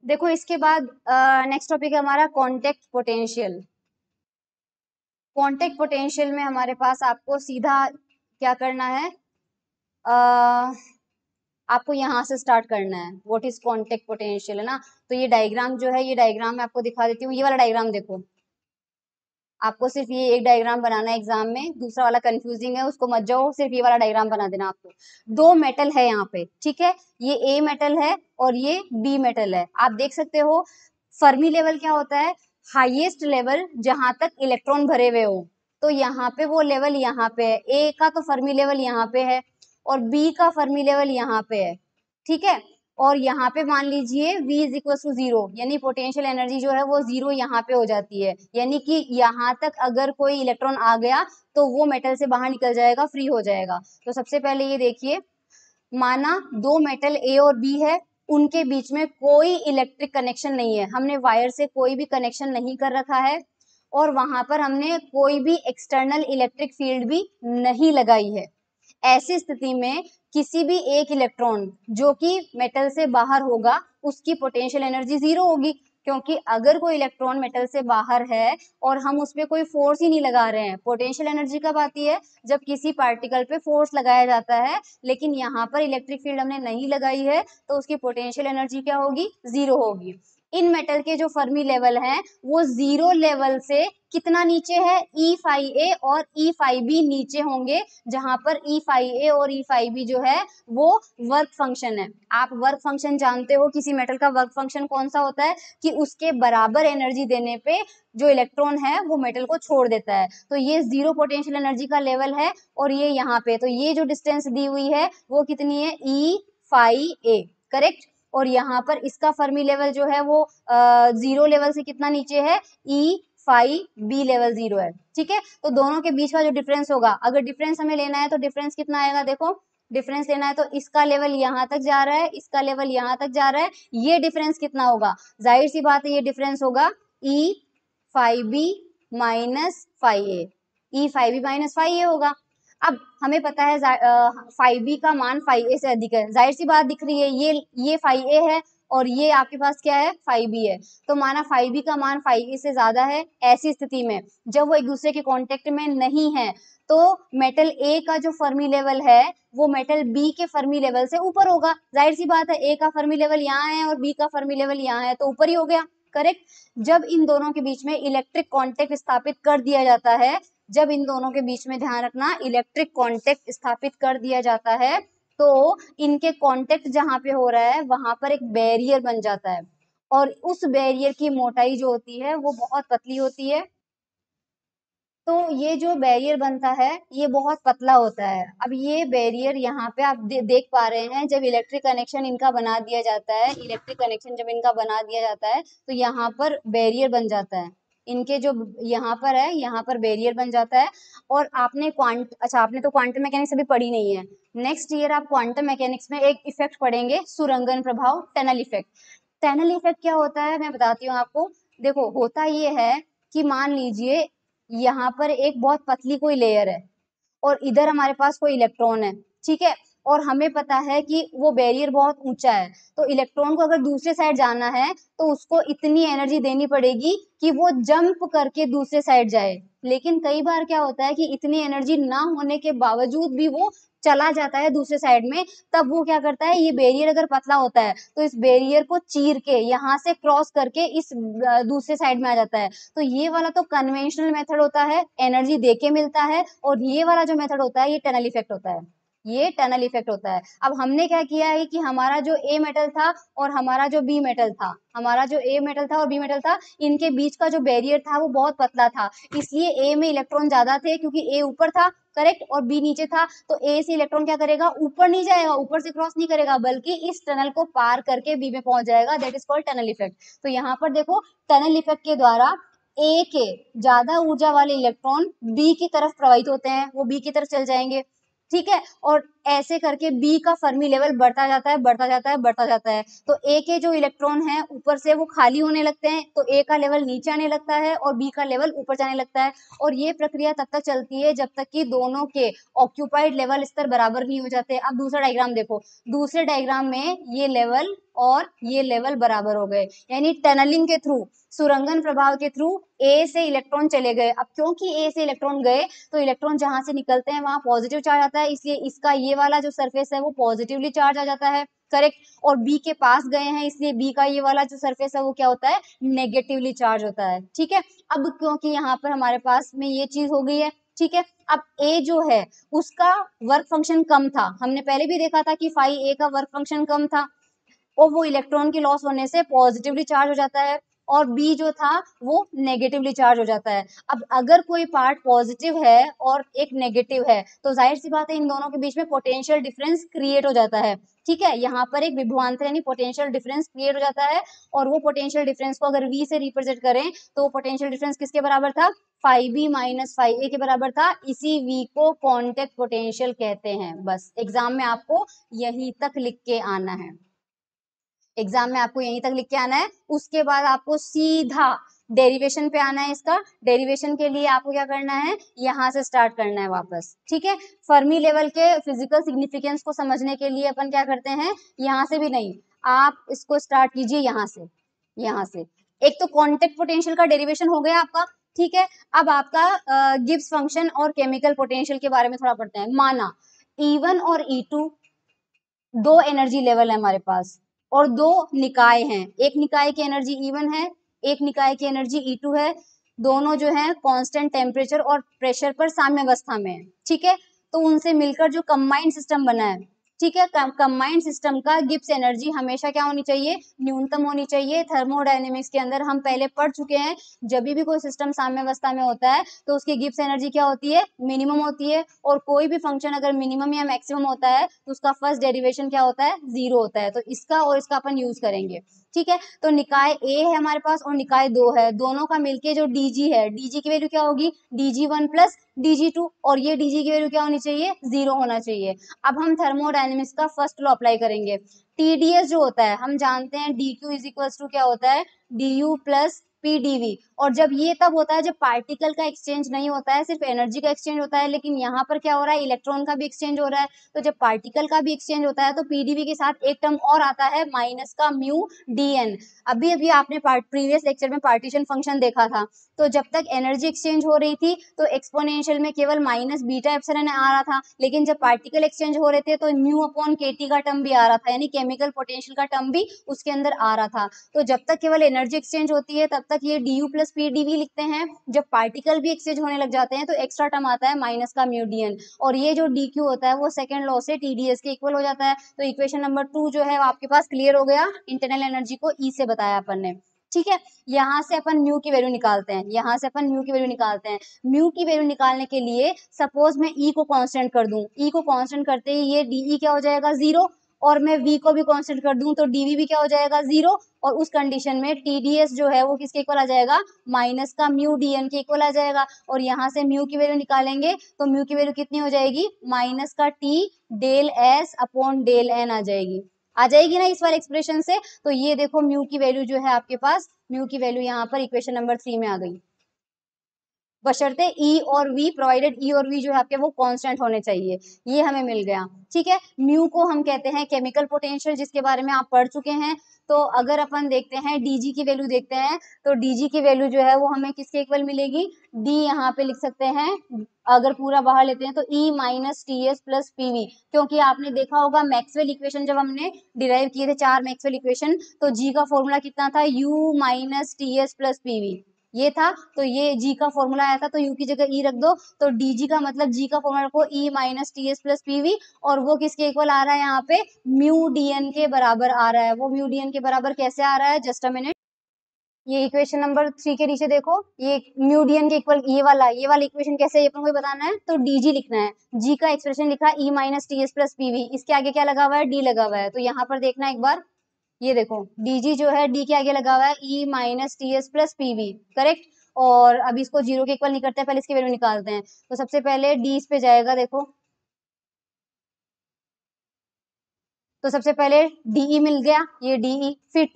देखो इसके बाद नेक्स्ट टॉपिक है हमारा कॉन्टेक्ट पोटेंशियल। कॉन्टेक्ट पोटेंशियल में हमारे पास आपको सीधा क्या करना है, आपको यहाँ से स्टार्ट करना है। व्हाट इज कॉन्टेक्ट पोटेंशियल, है ना। तो ये डायग्राम जो है, ये डायग्राम मैं आपको दिखा देती हूँ। ये वाला डायग्राम देखो, आपको सिर्फ ये एक डायग्राम बनाना है एग्जाम में, दूसरा वाला कंफ्यूजिंग है, उसको मत जाओ, सिर्फ ये वाला डायग्राम बना देना आपको। दो मेटल है यहाँ पे, ठीक है, ये ए मेटल है और ये बी मेटल है। आप देख सकते हो फर्मी लेवल क्या होता है, हाईएस्ट लेवल जहां तक इलेक्ट्रॉन भरे हुए हो। तो यहाँ पे वो लेवल यहाँ पे है, ए का तो फर्मी लेवल यहाँ पे है और बी का फर्मी लेवल यहाँ पे है, ठीक है। और यहाँ पे मान लीजिए V इज इक्वल टू 0, यानी पोटेंशियल एनर्जी जो है वो 0 यहाँ पे हो जाती है, यानी कि यहाँ तक अगर कोई इलेक्ट्रॉन आ गया तो वो मेटल से बाहर निकल जाएगा, फ्री हो जाएगा। तो सबसे पहले ये देखिए, माना दो मेटल ए और बी है, उनके बीच में कोई इलेक्ट्रिक कनेक्शन नहीं है, हमने वायर से कोई भी कनेक्शन नहीं कर रखा है और वहां पर हमने कोई भी एक्सटर्नल इलेक्ट्रिक फील्ड भी नहीं लगाई है। ऐसी स्थिति में किसी भी एक इलेक्ट्रॉन जो कि मेटल से बाहर होगा उसकी पोटेंशियल एनर्जी 0 होगी, क्योंकि अगर कोई इलेक्ट्रॉन मेटल से बाहर है और हम उस पर कोई फोर्स ही नहीं लगा रहे हैं, पोटेंशियल एनर्जी कब आती है, जब किसी पार्टिकल पे फोर्स लगाया जाता है, लेकिन यहाँ पर इलेक्ट्रिक फील्ड हमने नहीं लगाई है तो उसकी पोटेंशियल एनर्जी क्या होगी, 0 होगी। इन मेटल के जो फर्मी लेवल हैं वो 0 लेवल से कितना नीचे है, E5A और E5B नीचे होंगे, जहां पर E5A और E5B जो है वो वर्क फंक्शन है। आप वर्क फंक्शन जानते हो, किसी मेटल का वर्क फंक्शन कौन सा होता है कि उसके बराबर एनर्जी देने पे जो इलेक्ट्रॉन है वो मेटल को छोड़ देता है। तो ये 0 पोटेंशियल एनर्जी का लेवल है और ये यहाँ पे, तो ये जो डिस्टेंस दी हुई है वो कितनी है, E5A, करेक्ट। और यहाँ पर इसका फर्मी लेवल जो है वो 0 लेवल से कितना नीचे है, E5B लेवल 0 है, ठीक है। तो दोनों के बीच का जो डिफरेंस होगा, अगर डिफरेंस हमें लेना है तो डिफरेंस कितना आएगा, देखो डिफरेंस लेना है तो इसका लेवल यहाँ तक जा रहा है, इसका लेवल यहाँ तक जा रहा है, ये डिफरेंस कितना होगा, जाहिर सी बात है ये डिफरेंस होगा E5B minus 5A, E5B minus 5A होगा। अब हमें पता है 5B का मान 5A से अधिक है, जाहिर सी बात दिख रही है, ये 5A है और ये आपके पास क्या है, 5B है। तो माना 5B का मान 5A से ज्यादा है, ऐसी स्थिति में जब वो एक दूसरे के कांटेक्ट में नहीं है तो मेटल A का जो फर्मी लेवल है वो मेटल B के फर्मी लेवल से ऊपर होगा। जाहिर सी बात है, A का फर्मी लेवल यहाँ है और B का फर्मी लेवल यहाँ है, तो ऊपर ही हो गया, करेक्ट। जब इन दोनों के बीच में इलेक्ट्रिक कांटेक्ट स्थापित कर दिया जाता है, जब इन दोनों के बीच में, ध्यान रखना, इलेक्ट्रिक कांटेक्ट स्थापित कर दिया जाता है तो इनके कांटेक्ट जहां पे हो रहा है वहां पर एक बैरियर बन जाता है और उस बैरियर की मोटाई जो होती है वो बहुत पतली होती है। तो ये जो बैरियर बनता है ये बहुत पतला होता है। अब ये बैरियर यहाँ पे आप देख पा रहे हैं, जब इलेक्ट्रिक कनेक्शन इनका बना दिया जाता है, इलेक्ट्रिक कनेक्शन जब इनका बना दिया जाता है तो यहाँ पर बैरियर बन जाता है, इनके जो यहाँ पर है यहाँ पर बैरियर बन जाता है। और आपने अच्छा आपने तो क्वांटम मैकेनिक्स अभी पढ़ी नहीं है, नेक्स्ट ईयर आप क्वांटम मैकेनिक्स में एक इफेक्ट पढ़ेंगे, सुरंगन प्रभाव, टनल इफेक्ट। टनल इफेक्ट क्या होता है मैं बताती हूँ आपको। देखो होता ये है कि मान लीजिए यहाँ पर एक बहुत पतली कोई लेयर है और इधर हमारे पास कोई इलेक्ट्रॉन है, ठीक है, और हमें पता है कि वो बैरियर बहुत ऊंचा है, तो इलेक्ट्रॉन को अगर दूसरे साइड जाना है तो उसको इतनी एनर्जी देनी पड़ेगी कि वो जंप करके दूसरे साइड जाए। लेकिन कई बार क्या होता है कि इतनी एनर्जी ना होने के बावजूद भी वो चला जाता है दूसरे साइड में। तब वो क्या करता है, ये बैरियर अगर पतला होता है तो इस बैरियर को चीर के यहाँ से क्रॉस करके इस दूसरे साइड में आ जाता है। तो ये वाला तो कन्वेंशनल मेथड होता है, एनर्जी देके मिलता है, और ये वाला जो मेथड होता है ये टनल इफेक्ट होता है, ये टनल इफेक्ट होता है। अब हमने क्या किया है कि हमारा जो ए मेटल था और हमारा जो बी मेटल था, हमारा जो ए मेटल था और बी मेटल था, इनके बीच का जो बैरियर था वो बहुत पतला था, इसलिए ए में इलेक्ट्रॉन ज्यादा थे क्योंकि ए ऊपर था, करेक्ट, और बी नीचे था। तो ए से इलेक्ट्रॉन क्या करेगा, ऊपर नहीं जाएगा, ऊपर से क्रॉस नहीं करेगा, बल्कि इस टनल को पार करके बी में पहुंच जाएगा, that is called tunnel effect. तो यहाँ पर देखो टनल इफेक्ट के द्वारा ए के ज्यादा ऊर्जा वाले इलेक्ट्रॉन बी की तरफ प्रवाहित होते हैं, वो बी की तरफ चल जाएंगे, ठीक है, और ऐसे करके बी का फर्मी लेवल बढ़ता जाता है, बढ़ता जाता है, बढ़ता जाता है। तो ए के जो इलेक्ट्रॉन है ऊपर से वो खाली होने लगते हैं, तो ए का लेवल नीचे आने लगता है और बी का लेवल ऊपर जाने लगता है। और ये प्रक्रिया तब तक चलती है जब तक कि दोनों के ऑक्यूपाइड लेवल स्तर बराबर नहीं हो जाते। अब दूसरा डायग्राम देखो, दूसरे डायग्राम में ये लेवल और ये लेवल बराबर हो गए, यानी टनलिंग के थ्रू, सुरंगन प्रभाव के थ्रू ए से इलेक्ट्रॉन चले गए। अब क्योंकि ए से इलेक्ट्रॉन गए तो इलेक्ट्रॉन जहां से निकलते हैं वहां पॉजिटिव चार्ज आता है, इसलिए इसका ये वाला जो सरफेस है वो पॉजिटिवली चार्ज आ जाता है, करेक्ट। और बी के पास गए हैं इसलिए बी का ये वाला जो सरफेस है वो क्या होता है, नेगेटिवली चार्ज होता है, ठीक है। अब क्योंकि यहाँ पर हमारे पास में ये चीज हो गई है, ठीक है। अब ए जो है उसका वर्क फंक्शन कम था, हमने पहले भी देखा था कि फाई ए का वर्क फंक्शन कम था, और वो इलेक्ट्रॉन की लॉस होने से पॉजिटिवली चार्ज हो जाता है, और बी जो था वो नेगेटिवली चार्ज हो जाता है। अब अगर कोई पार्ट पॉजिटिव है और एक नेगेटिव है तो जाहिर सी बात है इन दोनों के बीच में पोटेंशियल डिफरेंस क्रिएट हो जाता है, ठीक है। यहाँ पर एक विभवांतर यानी पोटेंशियल डिफरेंस क्रिएट हो जाता है, और वो पोटेंशियल डिफरेंस को अगर वी से रिप्रेजेंट करें तो वो पोटेंशियल डिफरेंस किसके बराबर था, फाई बी माइनस फाई ए के बराबर था। इसी वी को कॉन्टेक्ट पोटेंशियल कहते हैं। बस एग्जाम में आपको यहीं तक लिख के आना है, एग्जाम में आपको यहीं तक लिख के आना है। उसके बाद आपको सीधा डेरिवेशन पे आना है। इसका डेरिवेशन के लिए आपको क्या करना है, यहाँ से स्टार्ट करना है वापस, ठीक है। फर्मी लेवल के फिजिकल सिग्निफिकेंस को समझने के लिए अपन क्या करते हैं, यहाँ से भी नहीं, आप इसको स्टार्ट कीजिए यहाँ से, यहाँ से। एक तो कॉन्टेक्ट पोटेंशियल का डेरिवेशन हो गया आपका, ठीक है। अब आपका गिब्स फंक्शन और केमिकल पोटेंशियल के बारे में थोड़ा पढ़ते हैं। माना E1 और E2 दो एनर्जी लेवल है हमारे पास, और दो निकाय हैं, एक निकाय की एनर्जी E1 है, एक निकाय की एनर्जी E2 है। दोनों जो है कांस्टेंट टेम्परेचर और प्रेशर पर साम्यावस्था में है, ठीक है। तो उनसे मिलकर जो कंबाइंड सिस्टम बना है, ठीक है, कंबाइंड सिस्टम का गिब्स एनर्जी हमेशा क्या होनी चाहिए, न्यूनतम होनी चाहिए। थर्मोडायनेमिक्स के अंदर हम पहले पढ़ चुके हैं, जब भी कोई सिस्टम साम्यावस्था में होता है तो उसकी गिब्स एनर्जी क्या होती है, मिनिमम होती है। और कोई भी फंक्शन अगर मिनिमम या मैक्सिमम होता है तो उसका फर्स्ट डेरिवेशन क्या होता है, जीरो होता है। तो इसका और इसका अपन यूज करेंगे, ठीक है। तो निकाय ए है हमारे पास और निकाय 2 है, दोनों का मिलके जो डीजी है, डीजी की वैल्यू क्या होगी, DG1 प्लस DG2, और ये डीजी की वैल्यू क्या होनी चाहिए, जीरो होना चाहिए। अब हम थर्मोडायनेमिक्स का फर्स्ट लॉ अप्लाई करेंगे। टीडीएस जो होता है हम जानते हैं DQ इज इक्वल टू क्या होता है, DU प्लस PdV। और जब ये तब होता है जब पार्टिकल का एक्सचेंज नहीं होता है, सिर्फ एनर्जी का एक्सचेंज होता है। लेकिन यहाँ पर क्या हो रहा है, इलेक्ट्रॉन का भी एक्सचेंज हो रहा है। तो जब पार्टिकल का भी एक्सचेंज होता है तो PdV के साथ एक टर्म और आता है माइनस का म्यू DN। अभी अभी आपने प्रीवियस लेक्चर में पार्टीशन फंक्शन देखा था, तो जब तक एनर्जी एक्सचेंज हो रही थी तो एक्सपोनेंशियल में केवल माइनस बीटा एप्सिलॉन आ रहा था, लेकिन जब पार्टिकल एक्सचेंज हो रहे थे तो म्यू अपॉन KT का टर्म भी आ रहा था, यानी केमिकल पोटेंशियल का टर्म भी उसके अंदर आ रहा था। तो जब तक केवल एनर्जी एक्सचेंज होती है तब तक ये DU प्लस PdV लिखते हैं। जब पार्टिकल भी एक्सचेंज होने लग जाते हैं तो एक्स्ट्रा टर्म आता है माइनस का म्यू DN, और ये जो DQ होता है वो सेकंड लॉ से TDS के इक्वल हो जाता है। तो इक्वेशन नंबर 2 जो है वो आपके पास क्लियर हो गया। इंटरनल एनर्जी को E से बताया अपन ने, ठीक है। यहाँ से अपन म्यू की वैल्यू निकालते हैं, यहाँ से अपन म्यू की वैल्यू निकालते हैं। म्यू की वैल्यू निकालने के लिए सपोज मैं E को कांस्टेंट कर दूं, E को कांस्टेंट करते ही ये DE क्या हो जाएगा, जीरो, और मैं V को भी कांस्टेंट कर दूं तो DV भी क्या हो जाएगा, जीरो। और उस कंडीशन में TDS जो है वो किसके इक्वल आ जाएगा, माइनस का म्यू DN के इक्वल आ जाएगा। और यहाँ से म्यू की वैल्यू निकालेंगे तो म्यू की वैल्यू कितनी हो जाएगी, माइनस का T del S upon del N आ जाएगी ना इस वाले एक्सप्रेशन से। तो ये देखो म्यू की वैल्यू जो है आपके पास, म्यू की वैल्यू यहाँ पर इक्वेशन नंबर 3 में आ गई, बशर्ते E और V, प्रोवाइडेड E और V जो है आपके वो कांस्टेंट होने चाहिए। ये हमें मिल गया, ठीक है। म्यू को हम कहते हैं केमिकल पोटेंशियल, जिसके बारे में आप पढ़ चुके हैं। तो अगर अपन देखते हैं DG की वैल्यू देखते हैं तो DG की वैल्यू जो है वो हमें किसके इक्वल मिलेगी, D यहाँ पे लिख सकते हैं, अगर पूरा बाहर लेते हैं तो E minus TS plus PV। क्योंकि आपने देखा होगा मैक्सवेल इक्वेशन जब हमने डिराइव किए थे 4 मैक्सवेल इक्वेशन, तो G का फॉर्मूला कितना था, U minus TS plus PV ये था। तो ये G का फॉर्मूला आया था तो U की जगह E रख दो, तो DG का मतलब G का फॉर्मूला रखो E minus TS plus PV, और वो किसके इक्वल आ रहा है, यहाँ पे म्यू DN के बराबर आ रहा है। वो म्यू DN के बराबर कैसे आ रहा है, जस्ट अ मिनट, ये इक्वेशन नंबर 3 के नीचे देखो, ये म्यू DN के इक्वल ये वाला इक्वेशन कैसे है अपन को बताना है। तो DG लिखना है, G का एक्सप्रेशन लिखा E minus TS plus PV, इसके आगे क्या लगा हुआ है, D लगा हुआ है। तो यहाँ पर देखना एक बार, ये देखो DG जो है D के आगे लगा हुआ है E minus TS plus PV, correct. और अभी इसको जीरो के इक्वल नहीं करते, पहले इसकी वैल्यू निकालते हैं। तो सबसे पहले D इस पे जाएगा, देखो तो सबसे पहले DE मिल गया, ये DE, फिर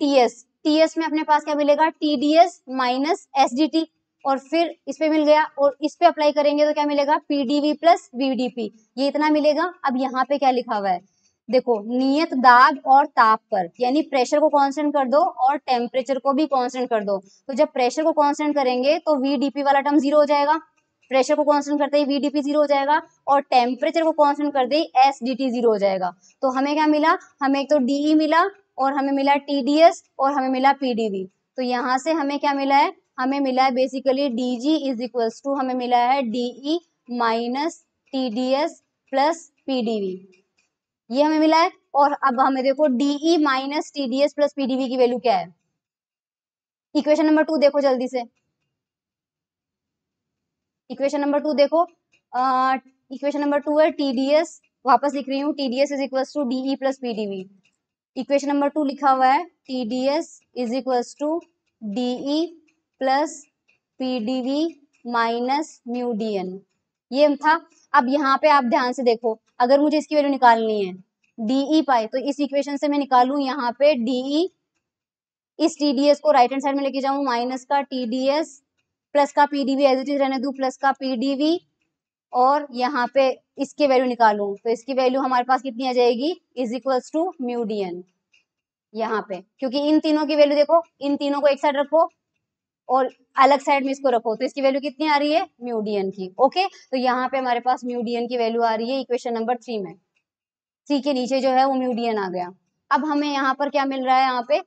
TS में अपने पास क्या मिलेगा, TDS माइनस SDT, और फिर इस पे मिल गया, और इस पे अप्लाई करेंगे तो क्या मिलेगा, PdV प्लस VDP, ये इतना मिलेगा। अब यहाँ पे क्या लिखा हुआ है, देखो नियत दाब और ताप पर, यानी प्रेशर को कांस्टेंट कर दो और टेम्परेचर को भी कांस्टेंट कर दो। तो जब प्रेशर को कांस्टेंट करेंगे तो VdP वाला टर्म जीरो हो जाएगा, प्रेशर को कांस्टेंट करते ही VdP जीरो हो जाएगा, और टेम्परेचर को कांस्टेंट करते ही SdT जीरो हो जाएगा। तो हमें क्या मिला, हमें एक तो DE मिला और हमें मिला TDS और हमें मिला PdV। तो यहाँ से हमें क्या मिला है, हमें मिला है basically DG is equals to, हमें मिला है DE minus TDS plus PdV, ये हमें मिला है। और अब हमें देखो DE minus TDS plus PdV की वैल्यू क्या है। इक्वेशन नंबर 2 देखो जल्दी से, इक्वेशन नंबर 2 देखो, इक्वेशन नंबर 2 है TDS, वापस लिख रही हूँ, TDS is equals to DE plus PdV। Equation number 2 लिखा हुआ है TDS is equals to DE plus PdV minus mu DN, ये था। अब यहाँ पे आप ध्यान से देखो, अगर मुझे इसकी वैल्यू निकालनी है DE पाई, तो इस इक्वेशन से मैं निकालू यहाँ पे DE, इस TDS को राइट हैंड साइड में लेके जाऊं, माइनस का TDS प्लस का PdV एज इट इज रहने दू, प्लस का PdV, और यहाँ पे इसकी वैल्यू निकालूं तो इसकी वैल्यू हमारे पास कितनी आ जाएगी, is equals to mu DN। यहाँ पे क्योंकि इन तीनों की वैल्यू देखो, इन तीनों को एक साइड रखो और अलग साइड में इसको रखो, तो इसकी वैल्यू कितनी आ रही है, म्यू DN की। ओके, तो यहाँ पे हमारे पास म्यू DN की वैल्यू आ रही है इक्वेशन नंबर 3 में, 3 के नीचे जो है वो म्यू DN आ गया। अब हमें यहाँ पर क्या मिल रहा है, यहाँ पे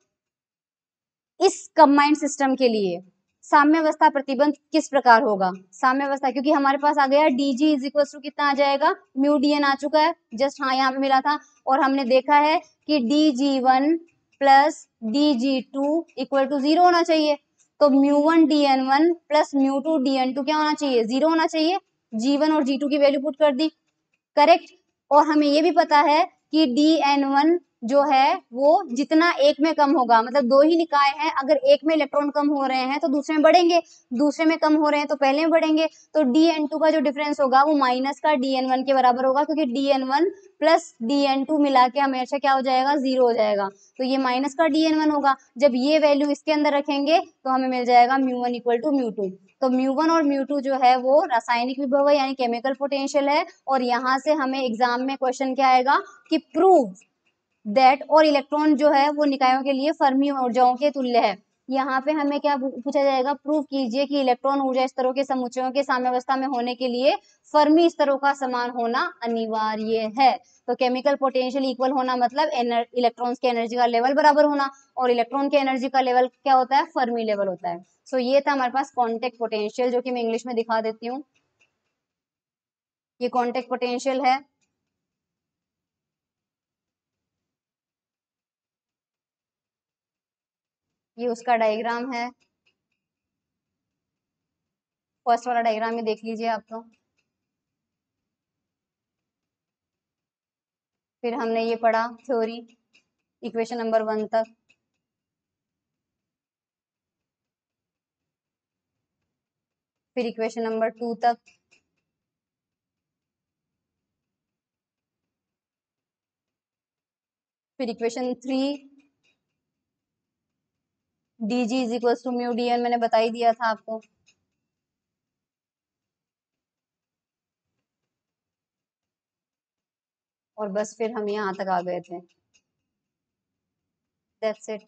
इस कंबाइंड सिस्टम के लिए साम्यावस्था प्रतिबंध किस प्रकार होगा, साम्यावस्था, क्योंकि हमारे पास आ गया DG इज इक्वल टू कितना आ जाएगा, म्यू DN आ चुका है, जस्ट हाँ यहाँ पे मिला था, और हमने देखा है कि DG1 plus DG2 equal to 0 होना चाहिए। तो म्यू1 DN1 प्लस म्यू2 DN2 क्या होना चाहिए, 0 होना चाहिए। G1 और G2 की वैल्यू पुट कर दी, करेक्ट। और हमें ये भी पता है कि DN1 जो है वो जितना एक में कम होगा, मतलब दो ही निकाय हैं, अगर एक में इलेक्ट्रॉन कम हो रहे हैं तो दूसरे में बढ़ेंगे, दूसरे में कम हो रहे हैं तो पहले में बढ़ेंगे। तो DN2 का जो डिफरेंस होगा वो माइनस का DN1 के बराबर होगा, क्योंकि DN1 प्लस DN2 मिला के हमेशा क्या हो जाएगा, 0 हो जाएगा। तो ये माइनस का DN1 होगा, जब ये वैल्यू इसके अंदर रखेंगे तो हमें मिल जाएगा म्यू1 इक्वल टू म्यू2। तो म्यू1 और म्यू2 जो है वो रासायनिक विभव है, यानी केमिकल पोटेंशियल है। और यहाँ से हमें एग्जाम में क्वेश्चन क्या आएगा कि प्रूव दैट, और इलेक्ट्रॉन जो है वो निकायों के लिए फर्मी ऊर्जाओं के तुल्य है। यहाँ पे हमें क्या पूछा जाएगा, प्रूव कीजिए कि इलेक्ट्रॉन ऊर्जा स्तरों के समुच्चयों के साम्यावस्था में होने के लिए फर्मी स्तरों का समान होना अनिवार्य है। तो केमिकल पोटेंशियल इक्वल होना मतलब इलेक्ट्रॉन्स के एनर्जी का लेवल बराबर होना, और इलेक्ट्रॉन के एनर्जी का लेवल क्या होता है, फर्मी लेवल होता है। सो ये था हमारे पास कॉन्टेक्ट पोटेंशियल, जो कि मैं इंग्लिश में दिखा देती हूँ। ये कॉन्टेक्ट पोटेंशियल है, ये उसका डायग्राम है, फर्स्ट वाला डायग्राम में देख लीजिए आप तो। फिर हमने ये पढ़ा थ्योरी इक्वेशन नंबर 1 तक, फिर इक्वेशन नंबर 2 तक, फिर equation 3 DG is equal to mu DN मैंने बता ही दिया था आपको। और बस फिर हम यहाँ तक आ गए थे, दैट्स इट।